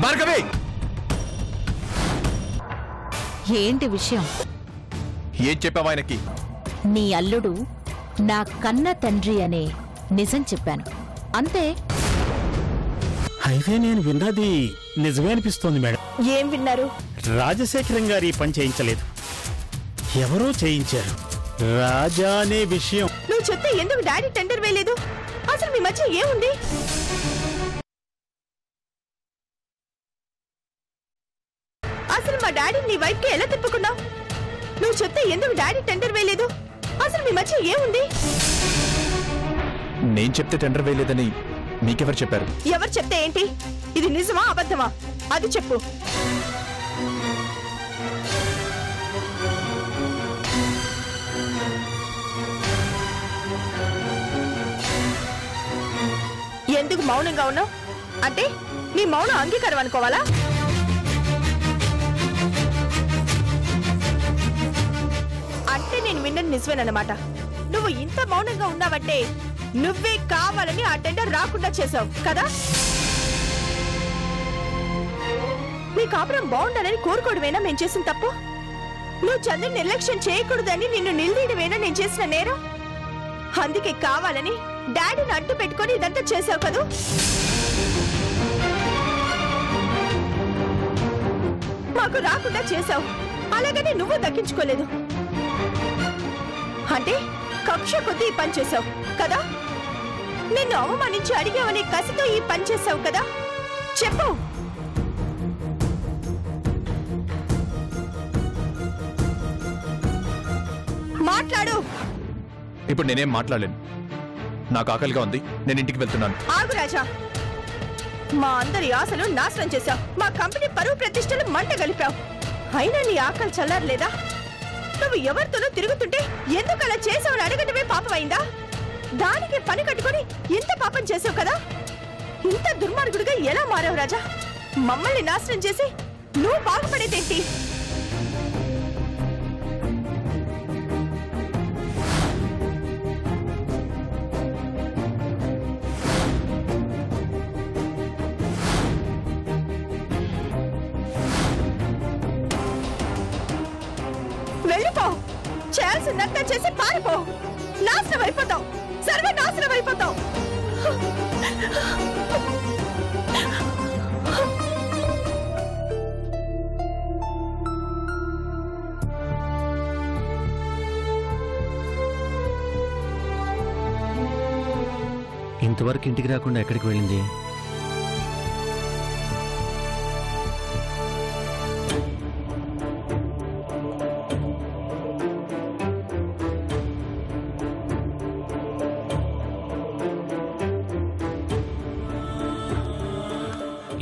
భార్గవి ఏంటి విషయం? ఏం చెప్పావు ఆయనకి? నీ అల్లుడు నా కన్న తండ్రి అనే నిజం చెప్పాను అంతే. అయితే నేను విన్నది నిజమే అనిపిస్తోంది మేడం. ఏం విన్నారు? రాజశేఖరం గారు ఈ పని చేయించలేదు, ఎవరో చేయించారు. రాజా అనే విషయం నువ్వు చెప్తే ఎందుకు డాడీ టెండర్ వేయలేదు? అసలు మీ మధ్య ఏముంది? అసలు మా డాడీ నీ వైపుకి ఎలా తిప్పుకున్నావు? నువ్వు చెప్తే ఎందుకు డాడీ టెండర్ వేయలేదు? అసలు మీ మధ్య ఏముంది? నేను చెప్తే టెండర్ వేయలేదని మీకెవరు చెప్పారు? ఎవరు చెప్తే ఏంటి? ఇది నిజమా అబద్ధమా అది చెప్పు. ఎందుకు మౌనంగా ఉన్నావు? అంటే నీ మౌనం అంగీకారం అనుకోవాలా? అంటే నేను విన్నది నిజమేనన్నమాట. నువ్వు ఇంత మౌనంగా ఉన్నావంటే నువ్వే కావాలని ఆ టెండర్ రాకుండా చేసావు కదా? నీ కాపురం బాగుండాలని కోరుకోవడమేనా నేను చేసిన తప్పు? నువ్వు చంద్ర నిర్లక్ష్యం చేయకూడదని నిన్ను నిలదీయడమేనా నేను చేసిన నేరం? అందుకే కావాలని డాడీని అడ్డు పెట్టుకొని ఇదంతా చేసావు కదూ? మాకు రాకుండా చేసావు, అలాగని నువ్వు దక్కించుకోలేదు. అంటే కక్ష కొద్దీ ఈ పని చేసావు కదా? నిన్ను అవమానించి అడిగావని కసితో ఈ పని చేసావు కదా? చెప్పు. మాట్లాడు. ఇప్పుడు నేనేం మాట్లాడలేను, నాకు ఆకలిగా ఉంది, నేను ఇంటికి వెళ్తున్నాను. ఆగు రాజా, మా అందరి ఆశలు నాశనం చేశావు, మా కంపెనీ పరువు ప్రతిష్టలు మంట గలిపావు. అయినా నీ ఆకలి చల్లారలేదా? నువ్వు ఎవరితోనూ తిరుగుతుంటే ఎందుకు అలా చేసావని అడగటమే పాపమైందా? దానికి పని కట్టుకొని ఇంత పాపం చేసావు కదా? ఇంత దుర్మార్గుడిగా ఎలా మారావు రాజా? మమ్మల్ని నాశనం చేసి నువ్వు బాగుపడేదేంటి? వెళ్ళిపో, చేయాల్సిందంతా చేసి పారిపో. నాశనం అయిపోతావు, సర్వనాశనం అయిపోతావు. ఇంతవరకు ఇంటికి రాకుండా ఎక్కడికి వెళ్ళింది?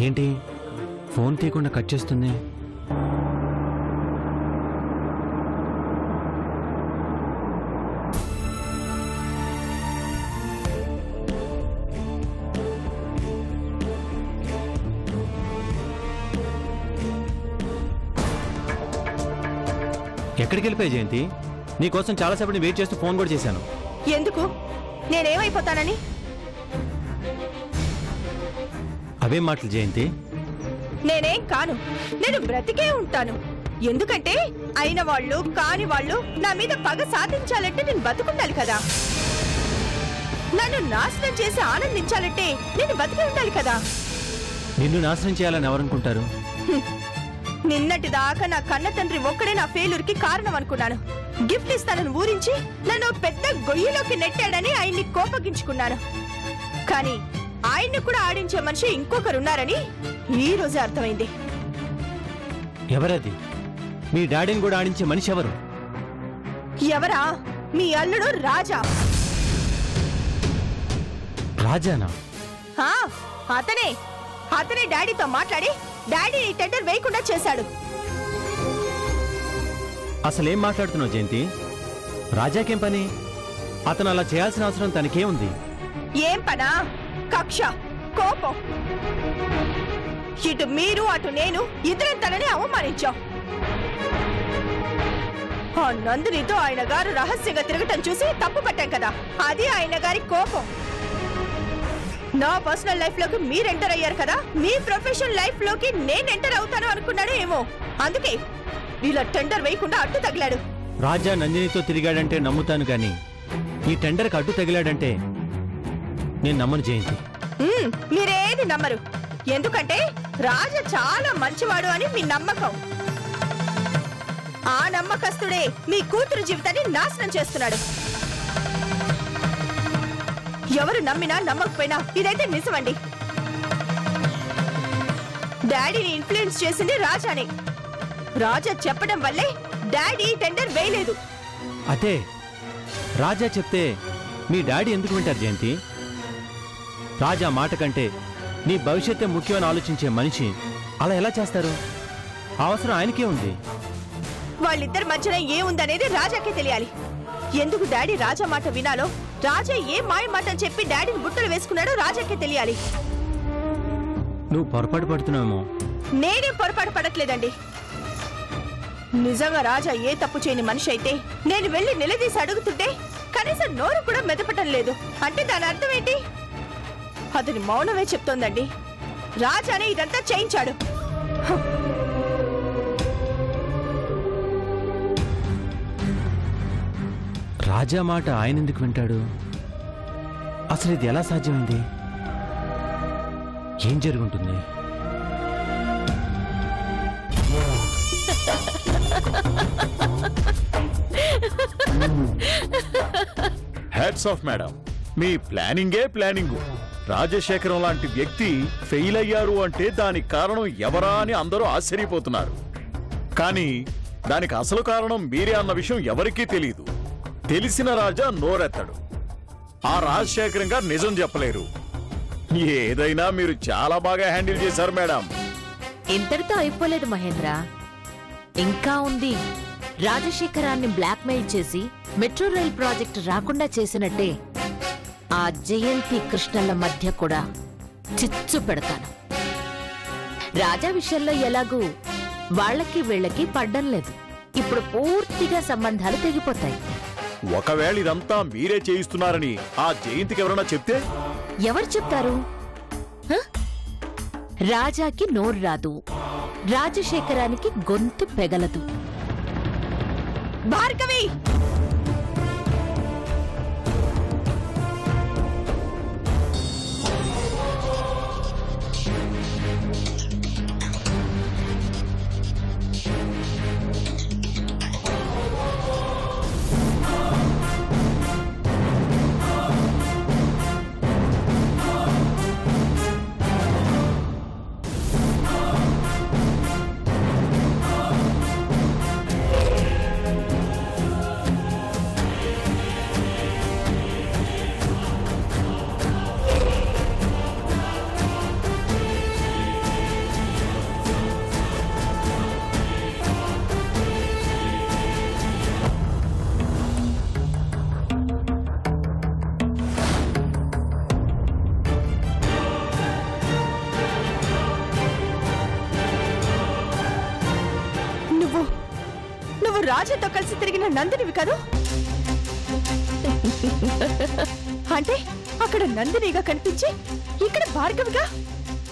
ఏంటి ఫోన్ తీయకుండా కట్ చేస్తుంది? ఎక్కడికి వెళ్ళిపోయి జయంతి? నీకోసం చాలాసేపటి వెయిట్ చేస్తూ ఫోన్ కూడా చేశాను. ఎందుకు? నేనేమైపోతానని? అవేం మాటలు జయంతి? నేనేం కాను, నేను బ్రతికే ఉంటాను. ఎందుకంటే అయిన వాళ్ళు కాని వాళ్ళు నా మీద పగ సాధించాలంటే నేను బతుకుండాలి కదా. నన్ను నాశనం చేసి ఆనందించాలంటే నేను బతికి ఉండాలి కదా. నిన్ను నాశనం చేయాలని ఎవరనుకుంటారు? నిన్నటి దాకా నా కన్న తండ్రి ఒక్కడే నా ఫెయిల్యూర్ కి కారణం అనుకున్నాను. గిఫ్ట్ ఇస్తానని ఊరించి నన్ను పెద్ద గొయ్యిలోకి నెట్టాడని ఆయన్ని కోపగించుకున్నాను. కానీ ఆయన్ని కూడా ఆడించే మనిషి ఇంకొకరున్నారని ఈ రోజే అర్థమైంది. ఎవరది? మీ డాడీని కూడా ఆడించే మనిషి ఎవరు? ఎవరా? మీ అల్లుడు రాజా. రాజానా? అతనే డాడీతో మాట్లాడి డాడీని టెండర్ వేయకుండా చేశాడు. అసలేం మాట్లాడుతున్నావు జయంతి? రాజాకేం పని? అతను అలా చేయాల్సిన అవసరం తనకే ఉంది. ఏం పనా? కక్ష, కోపం. ఇటు మీరు అటు నేను ఇద్దరం తనని అవమానించాం. ఆ నందినితో ఆయన గారు రహస్యంగా తిరగటం చూసి తప్పు పట్టాం కదా, అది ఆయన గారి కోపం. నా పర్సనల్ లైఫ్ లోకి మీరు ఎంటర్ అయ్యారు కదా, మీ ప్రొఫెషనల్ లైఫ్ లోకి నేను ఎంటర్ అవుతాను అనుకున్నాడో ఏమో, అందుకే ఇలా టెండర్ వేయకుండా అడ్డు తగిలాడు. రాజా నందినితో తిరిగాడంటే నమ్ముతాను కానీ ఈ టెండర్కి అడ్డు తగిలాడంటే నేను నమ్మను జయంతి. మీరేది నమ్మరు, ఎందుకంటే రాజా చాలా మంచివాడు అని మీ నమ్మకం. ఆ నమ్మకస్తుడే మీ కూతురు జీవితాన్ని నాశనం చేస్తున్నాడు. ఎవరు నమ్మినా నమ్మకపోయినా ఇదైతే నిజమండి. డాడీని ఇన్ఫ్లుయెన్స్ చేసింది రాజానే. రాజా చెప్పడం వల్లే డాడీ టెండర్ వేయలేదు. అదే రాజా చెప్తే మీ డాడీ ఎందుకు వింటారు జయంతి? రాజా మాట కంటే నీ భవిష్యత్తే ముఖ్యమని ఆలోచించే మనిషి అలా ఎలా చేస్తారు? అవసరం ఆయనకే ఉంది. వాళ్ళిద్దరి మధ్యన ఏముందనేది రాజాకే తెలియాలి. ఎందుకు డాడీ రాజా మాట వినాలో, రాజా ఏ మాయ మాట చెప్పి డాడీని బుట్టలు వేసుకున్నాడో రాజాకే తెలియాలి. నువ్వు పొరపాటు పడుతున్నావేమో. నేనేం పొరపాటు పడట్లేదండి. నిజంగా రాజా ఏ తప్పు చేయని మనిషి అయితే నేను వెళ్లి నిలదీసి అడుగుతుంటే కనీసం నోరు కూడా మెదపటం లేదు అంటే దాని అర్థం ఏంటి? అతని మౌనమే చెప్తోందండి. రాజానే ఇదంతా చేయించాడు. రాజా మాట ఆయన ఎందుకు వింటాడు? అసలు ఇది ఎలా సాధ్యమైంది? ఏం జరుగుంటుంది? హ్యాట్స్ ఆఫ్ మేడం, మీ ప్లానింగే ప్లానింగు. రాజశేఖరం లాంటి వ్యక్తి ఫెయిల్ అయ్యారు అంటే దానికి కారణం ఎవరా అని అందరూ ఆశ్చర్యపోతున్నారు. కానీ దానికి అసలు కారణం మీరే అన్న విషయం ఎవరికీ తెలియదు. తెలిసిన రాజా నోరెత్తడు. ఆ రాజశేఖరం గారు నిజం చెప్పలేరు. ఏదైనా మీరు చాలా బాగా హ్యాండిల్ చేశారు మేడం. ఇంతటితో అయిపోలేదు మహేంద్ర, ఇంకా ఉంది. రాజశేఖరాన్ని బ్లాక్మెయిల్ చేసి మెట్రో రైల్ ప్రాజెక్టు రాకుండా చేసినట్టే ఆ జయంతి కృష్ణల మధ్య కూడా చిచ్చు పెడతాను. రాజా విషయంలో ఎలాగూ వాళ్ళకి వీళ్ళకి పడ్డం లేదు. ఇప్పుడు పూర్తిగా సంబంధాలు తెగిపోతాయి. ఒకవేళ ఇదంతా మీరే చేయిస్తున్నారని ఆ జయంతికి ఎవరైనా చెప్తే? ఎవరు చెప్తారు? రాజాకి నోరు రాదు, రాజశేఖరానికి గొంతు పెగలదు. భార్గవి, రాజాతో కలిసి తిరిగిన నందినివి కాదు? అంటే అక్కడ నందినిగా కనిపించి ఇక్కడ భార్గవిగా?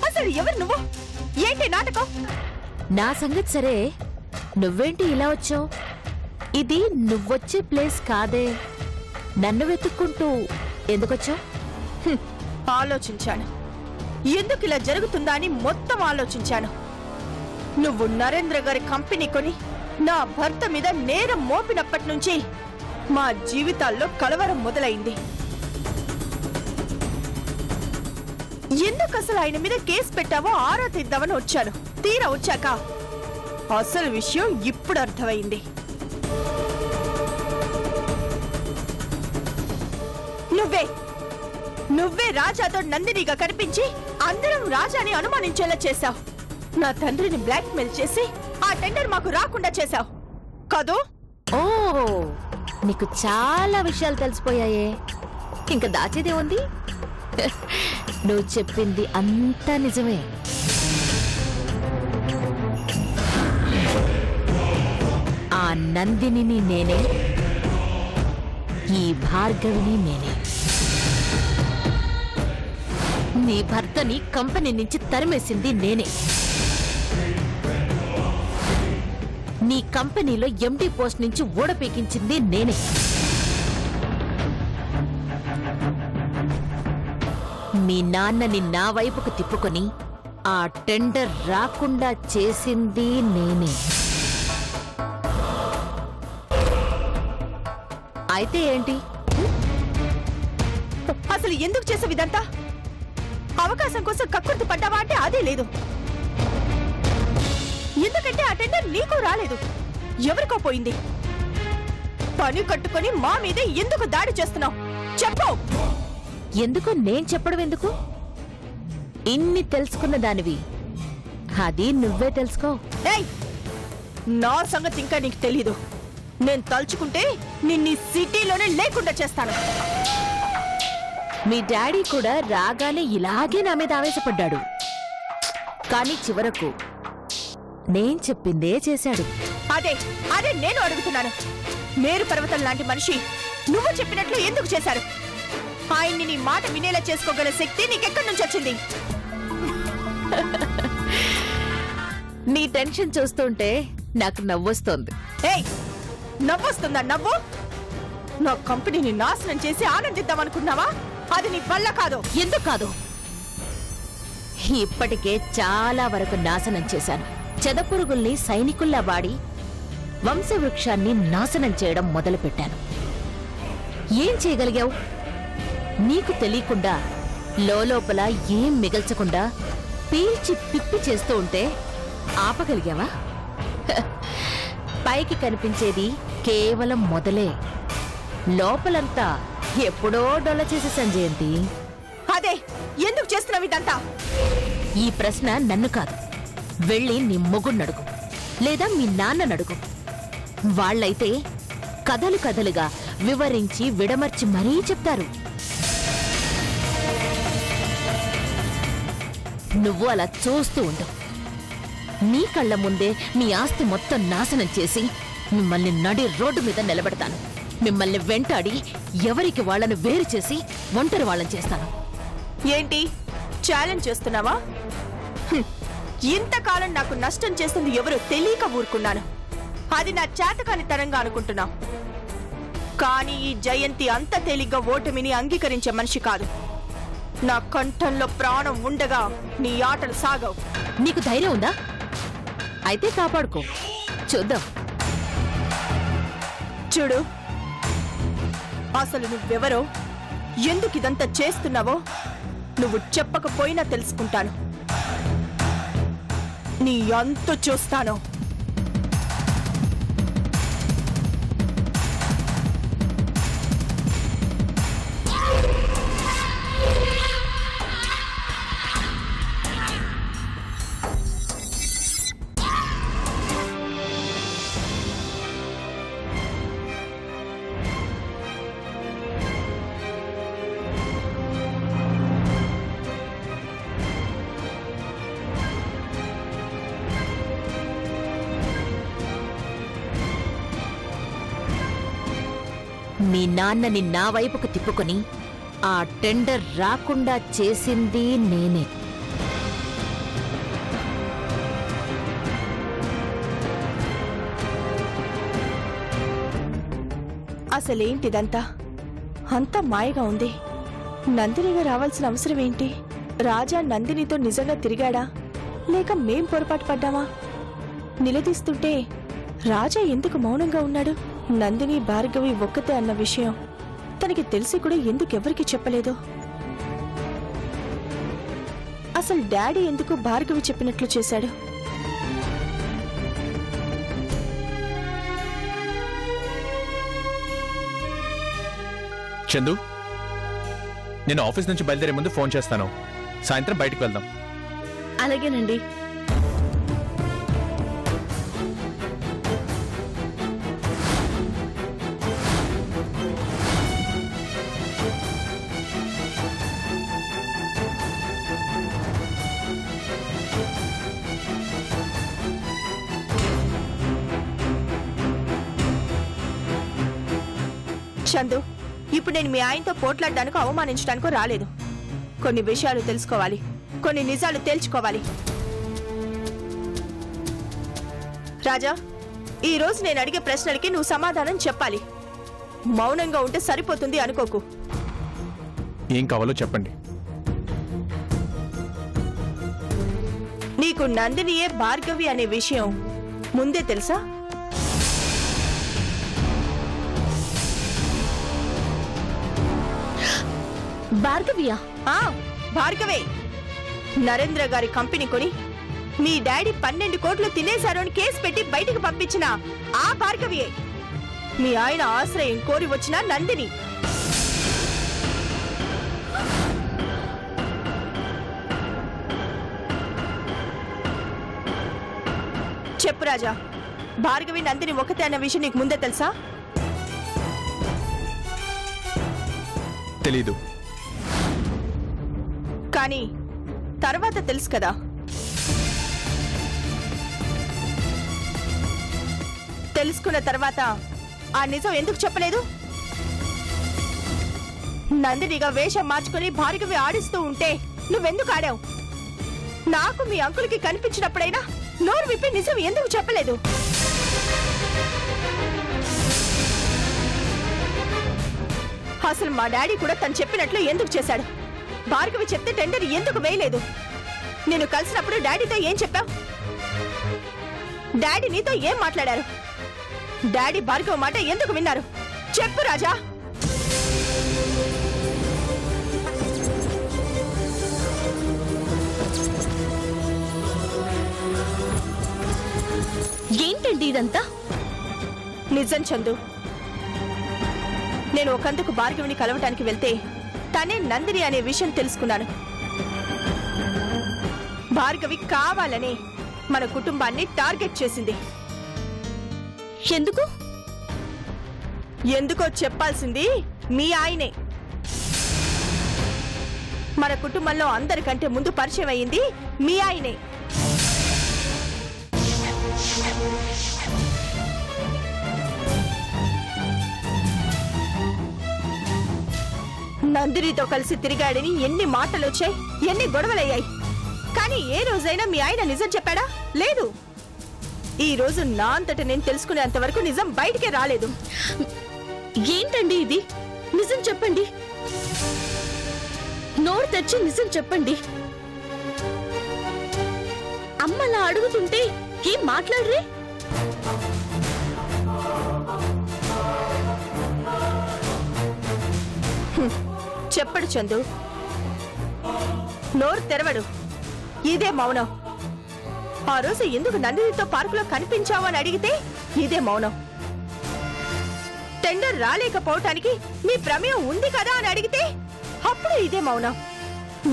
అసలు ఎవరు నువ్వు? ఏంటి నాటకం? నా సంగతి సరే, నువ్వేంటి ఇలా వచ్చావు? ఇది నువ్వొచ్చే ప్లేస్ కాదే. నన్ను వెతుక్కుంటూ ఎందుకొచ్చావు? ఆలోచించాను. ఎందుకు ఇలా జరుగుతుందా అని మొత్తం ఆలోచించాను. నువ్వు నరేంద్ర గారి కంపెనీ కొని నా భర్త మీద నేరం మోపినప్పటి నుంచి మా జీవితాల్లో కలవరం మొదలైంది. ఎందుకు అసలు ఆయన మీద కేసు పెట్టావో ఆరా తీద్దామని వచ్చాను. తీరా వచ్చాక అసలు విషయం ఇప్పుడు అర్థమైంది. నువ్వే రాజాతో నందినిగా కనిపించి అందరం రాజాని అనుమానించేలా చేశావు. నా తండ్రిని బ్లాక్మెయిల్ చేసి ఆ టెండర్ మాకు రాకుండా చేశావు కాదు? ఓ, నీకు చాలా విషయాలు తెలిసిపోయాయే. ఇంకా దాచేదే ఉంది. నువ్వు చెప్పింది అంతా నిజమే. ఆ నందినిని నేనే, ఈ భార్గవిని నేనే. నీ భర్తని కంపెనీ నుంచి తరిమేసింది నేనే. నీ కంపెనీలో ఎండీ పోస్ట్ నుంచి ఊడపీకించింది నేనే. మీ నాన్నని నా వైపుకు తిప్పుకొని ఆ టెండర్ రాకుండా చేసింది నేనే. అయితే ఏంటి? అసలు ఎందుకు చేసావు ఇదంతా? అవకాశం కోసం కక్కుర్తి పడ్డావా అంటే అదే లేదు. ఎందుకంటే ఆ టెండర్ నీకు రాలేదు, ఎవరికో పోయింది. పని కట్టుకొని మా మీదే ఎందుకు దాడి చేస్తున్నావు చెప్పు. ఎందుకు నేను చెప్పడం ఎందుకు? ఇన్ని తెలుసుకున్న దానివి, అది నువ్వే తెలుసుకో. ఏయ్, నా సంగతి ఇంకా నీకు తెలీదు. నేను తలుచుకుంటే నిన్ను సిటీలోనే లేకుండా చేస్తాను. మీ డాడీ కూడా రాగానే ఇలాగే నా మీద ఆవేశపడ్డాడు. కానీ చివరకు నేను చెప్పిందే చేశాడు. అదే అదే నేను అడుగుతున్నాను. మేరు పర్వతం లాంటి మనిషి నువ్వు చెప్పినట్లు ఎందుకు చేశారు? ఆయన్ని నీ మాట వినేలా చేసుకోగల శక్తి నీకెక్కడి నుంచి వచ్చింది? నీ టెన్షన్ చూస్తుంటే నాకు నవ్వొస్తోంది. ఏయ్, నవ్వొస్తుందా నవ్వు? నా కంపెనీని నాశనం చేసి ఆనందిద్దామనుకున్నావా? అది నీ వల్ల కాదు. ఎందుకు కాదు? ఇప్పటికే చాలా వరకు నాశనం చేశాను. చెదపురుగుల్ని సైనికుల్లా వాడి వంశవృక్షాన్ని నాశనం చేయడం మొదలుపెట్టాను. ఏం చేయగలిగావు? నీకు తెలియకుండా లోపల ఏం మిగల్చకుండా పీల్చి పిప్పి చేస్తూ ఉంటే ఆపగలిగావా? పైకి కనిపించేది కేవలం మొదలే. లోపలంతా ఎప్పుడో డొల్ల చేసేసాను జయంతి. అదే ఎందుకు చేస్తున్నావు ఇదంతా? ఈ ప్రశ్న నన్ను కాదు, వెళ్ళి నీ మొగుణ్ణడుగు, లేదా మీ నాన్ననడుగు. వాళ్ళైతే కథలు కథలుగా వివరించి విడమర్చి మరీ చెప్తారు. నువ్వు అలా చూస్తూ ఉండు. నీ కళ్ళ ముందే మీ ఆస్తి మొత్తం నాశనం చేసి మిమ్మల్ని నడి రోడ్డు మీద నిలబెడతాను. మిమ్మల్ని వెంటాడి ఎవరికి వాళ్లను వేరు చేసి ఒంటరి వాళ్ళని చేస్తాను. ఏంటి ఛాలెంజ్ చేస్తున్నావా? ఇంతకాలం నాకు నష్టం చేస్తుంది ఎవరో తెలియక ఊరుకున్నాను. అది నా చేతకాని తరంగా అనుకుంటున్నా. కానీ ఈ జయంతి అంత తేలిగ్గా ఓటమిని అంగీకరించే మనిషి కాదు. నా కంఠంలో ప్రాణం ఉండగా నీ ఆటలు సాగవు. నీకు ధైర్యం ఉందా? అయితే కాపాడుకో, చూద్దాం. చూడు, అసలు నువ్వెవరో, ఎందుకు ఇదంతా చేస్తున్నావో నువ్వు చెప్పకపోయినా తెలుసుకుంటాను. నీ అంతు చూస్తాను. మీ నాన్నని నా వైపుకు తిప్పుకొని ఆ టెండర్ రాకుండా చేసింది నేనే. అసలేంటిదంతా? అంతా మాయగా ఉంది. నందినిగా రావాల్సిన అవసరం ఏంటి? రాజా నందినితో నిజంగా తిరిగాడా, లేక మేం పొరపాటు పడ్డామా? నిలదీస్తుంటే రాజా ఎందుకు మౌనంగా ఉన్నాడు? నందిని భార్గవి ఒక్కతే అన్న విషయం తనకి తెలిసి కూడా ఎందుకెవరికి చెప్పలేదు? అసలు డాడీ ఎందుకు భార్గవి చెప్పినట్లు చేశాడు? చందు, నేను ఆఫీస్ నుంచి బయలుదేరే ముందు ఫోన్ చేస్తాను. సాయంత్రం బయటికి వెళ్దాం. అలాగేనండి. చందు, ఇప్పుడు నేను మీ ఆయనతో పోట్లాడడానికి అవమానించడానికో రాలేదు. కొన్ని విషయాలు తెలుసుకోవాలి, కొన్ని నిజాలు తేల్చుకోవాలి. రాజా, ఈ రోజు నేను అడిగే ప్రశ్నలకి నువ్వు సమాధానం చెప్పాలి. మౌనంగా ఉంటే సరిపోతుంది అనుకోకు. ఏం కావాలో చెప్పండి. నీకు నందినియే భార్గవి అనే విషయం ముందే తెలుసా? భార్గవియా? భార్గవే. నరేంద్ర గారి కంపెనీ కొని మీ డాడీ 12 కోట్లు తినేశారు అని కేసు పెట్టి బయటికి పంపించిన ఆ భార్గవియే మీ ఆయన ఆశ్రయం కోరి వచ్చిన నందిని. చెప్పు రాజా, భార్గవి నందిని ఒకతే అన్న విషయం నీకు ముందే తెలుసా? తెలీదు. కానీ తర్వాత తెలుసు కదా. తెలుసుకున్న తర్వాత ఆ నిజం ఎందుకు చెప్పలేదు? నందినిగా వేషం మార్చుకుని భార్గవి ఆడిస్తూ ఉంటే నువ్వెందుకు ఆడావు? నాకు మీ అంకుల్కి కనిపించినప్పుడైనా నోరు విప్పి నిజం ఎందుకు చెప్పలేదు? అసలు మా డాడీ కూడా తను చెప్పినట్లు ఎందుకు చేశాడు? భార్గవి చెప్తే టెండర్ ఎందుకు వేయలేదు? నేను కలిసినప్పుడు డాడీతో ఏం చెప్పావు? డాడీ నీతో ఏం మాట్లాడారు? డాడీ భార్గవ మాట ఎందుకు విన్నారు? చెప్పు రాజా. ఏంటండి ఇదంతా? నిజం చందు, నేను ఒకందుకు భార్గవిని కలవటానికి వెళ్తే తనే నందిని అనే విషయం తెలుసుకున్నాను. భార్గవి కావాలని మన కుటుంబాన్ని టార్గెట్ చేసింది. ఎందుకు? ఎందుకో చెప్పాల్సింది మీ ఆయనే. మన కుటుంబంలో అందరికంటే ముందు పరిచయం అయింది మీ ఆయనే. నందినితో కలిసి తిరిగాడని ఎన్ని మాటలు వచ్చాయి, ఎన్ని గొడవలయ్యాయి. కానీ ఏ రోజైనా మీ ఆయన నిజం చెప్పాడా? లేదు. ఈ రోజు నా అంతట నేను తెలుసుకునేంత వరకు నిజం బయటికే రాలేదు. ఏంటండి ఇది? నిజం చెప్పండి, నోరు తెచ్చి నిజం చెప్పండి. అమ్మలా అడుగుతుంటే ఏం మాట్లాడరే? చెప్పడు చందు, నోరు తెరవడు. ఇదే మౌనం. ఆ రోజు ఎందుకు నందినితో పార్కులో కనిపించావు అని అడిగితే ఇదే మౌనం. టెండర్ రాలేకపోవటానికి మీ ప్రమేయం ఉంది కదా అని అడిగితే అప్పుడు ఇదే మౌనం.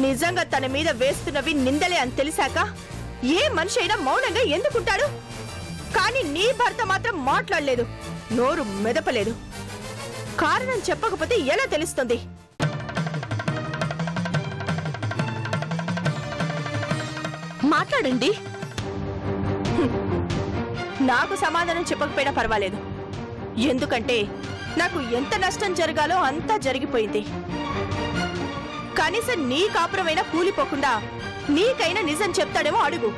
నిజంగా తన మీద వేస్తున్నవి నిందలే అని తెలిసాక ఏ మనిషి అయినా మౌనంగా ఎందుకుంటాడు? కానీ నీ భర్త మాత్రం మాట్లాడలేదు, నోరు మెదపలేదు. కారణం చెప్పకపోతే ఎలా తెలుస్తుంది? మాట్లాడండి. నాకు సమాధానం చెప్పకపోయినా పర్వాలేదు. ఎందుకంటే నాకు ఎంత నష్టం జరగాలో అంతా జరిగిపోయింది. కనీసం నీ కాపురమైనా కూలిపోకుండా నీకైనా నిజం చెప్తాడేమో అడుగు.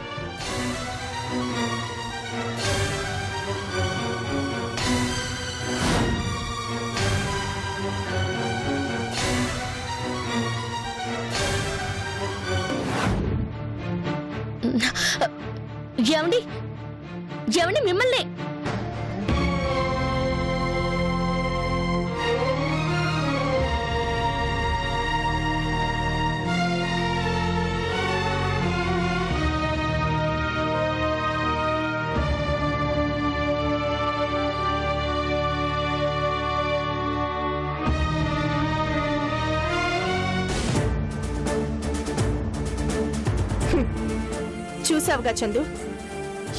ఏమండి, ఏమండి మిమ్మల్ని? చూసావుగా చందు,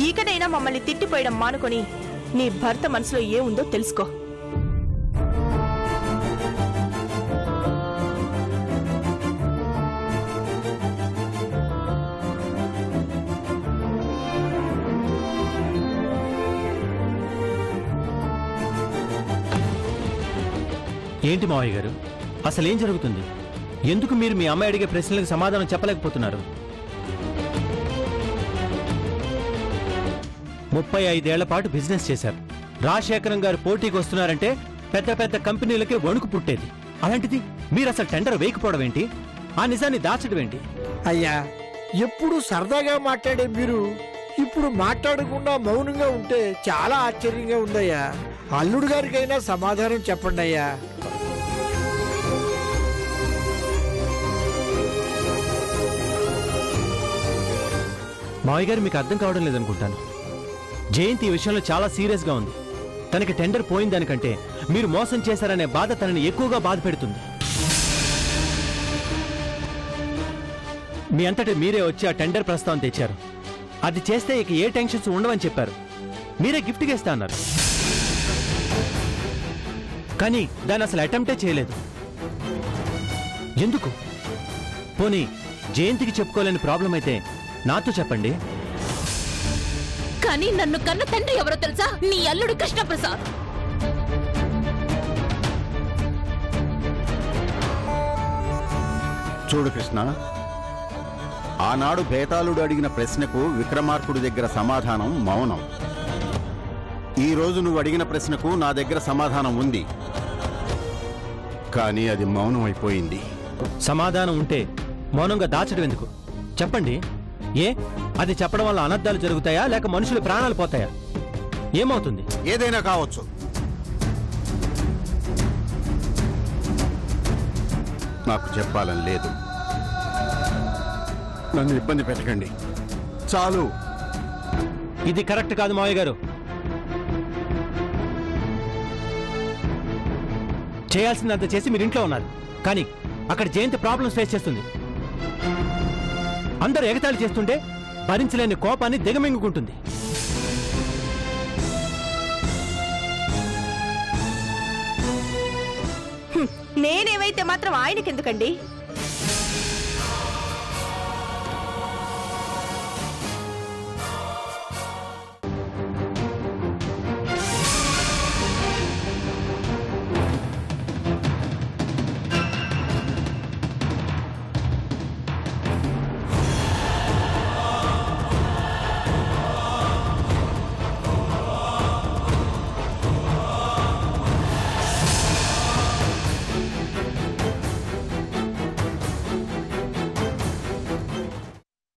ఈకనైనా మమ్మల్ని తిట్టిపోయడం మానుకొని నీ భర్త మనసులో ఏముందో తెలుసుకో. ఏంటి మావయ్య గారు, అసలేం జరుగుతుంది? ఎందుకు మీరు మీ అమ్మాయి అడిగే ప్రశ్నలకు సమాధానం చెప్పలేకపోతున్నారు? 35 పాటు బిజినెస్ చేశారు. రాజశేఖరం గారు పోటీకి వస్తున్నారంటే పెద్ద పెద్ద కంపెనీలకే వణుకు పుట్టేది. అలాంటిది మీరు అసలు టెండర్ వేయకపోవడం ఏంటి? ఆ నిజాన్ని దాచడం ఏంటి? అయ్యా, ఎప్పుడు సరదాగా మాట్లాడే మీరు ఇప్పుడు మాట్లాడకుండా మౌనంగా ఉంటే చాలా ఆశ్చర్యంగా ఉందయ్యా. అల్లుడు గారికైనా సమాధానం చెప్పండి అయ్యా. మావయ్య గారు మీకు అర్థం కావడం లేదనుకుంటాను. జయంతి ఈ విషయంలో చాలా సీరియస్గా ఉంది. తనకి టెండర్ పోయిందానికంటే మీరు మోసం చేశారనే బాధ తనని ఎక్కువగా బాధ పెడుతుంది. మీ అంతటి మీరే వచ్చి ఆ టెండర్ ప్రస్తావన తెచ్చారు. అది చేస్తే ఇక ఏ టెన్షన్స్ ఉండవని చెప్పారు. మీరే గిఫ్ట్గా ఇస్తా అన్నారు. కానీ దాన్ని అసలు అటెంప్టే చేయలేదు. ఎందుకు? పోనీ జయంతికి చెప్పుకోలేని ప్రాబ్లం అయితే నాతో చెప్పండి. కానీ నన్ను కన్న తండ్రి ఎవరో తెలుసా? నీ అల్లుడు కృష్ణప్రసాద్. చూడు కృష్ణ, ఆనాడు బేతాళుడు అడిగిన ప్రశ్నకు విక్రమార్కుడి దగ్గర సమాధానం మౌనం. ఈ రోజు నువ్వు అడిగిన ప్రశ్నకు నా దగ్గర సమాధానం ఉంది, కానీ అది మౌనం అయిపోయింది. సమాధానం ఉంటే మౌనంగా దాచడం ఎందుకు? చెప్పండి. ఏ అది చెప్పడం వల్ల అనర్థాలు జరుగుతాయా, లేక మనుషుల ప్రాణాలు పోతాయా? ఏమవుతుంది? ఏదైనా కావచ్చు. నాకు చెప్పాలని లేదు. నన్ను ఇబ్బంది పెట్టకండి, చాలు. ఇది కరెక్ట్ కాదు మావయ్య గారు. చేయాల్సిందంత చేసి మీరు ఇంట్లో ఉన్నారు, కానీ అక్కడ జయంతి ప్రాబ్లమ్స్ ఫేస్ చేస్తుంది. అందరూ ఎగతాళి చేస్తుంటే భరించలేని కోపాన్ని దిగమింగుకుంటుంది. నేనేవైతే మాత్రం ఆయనకెందుకండి?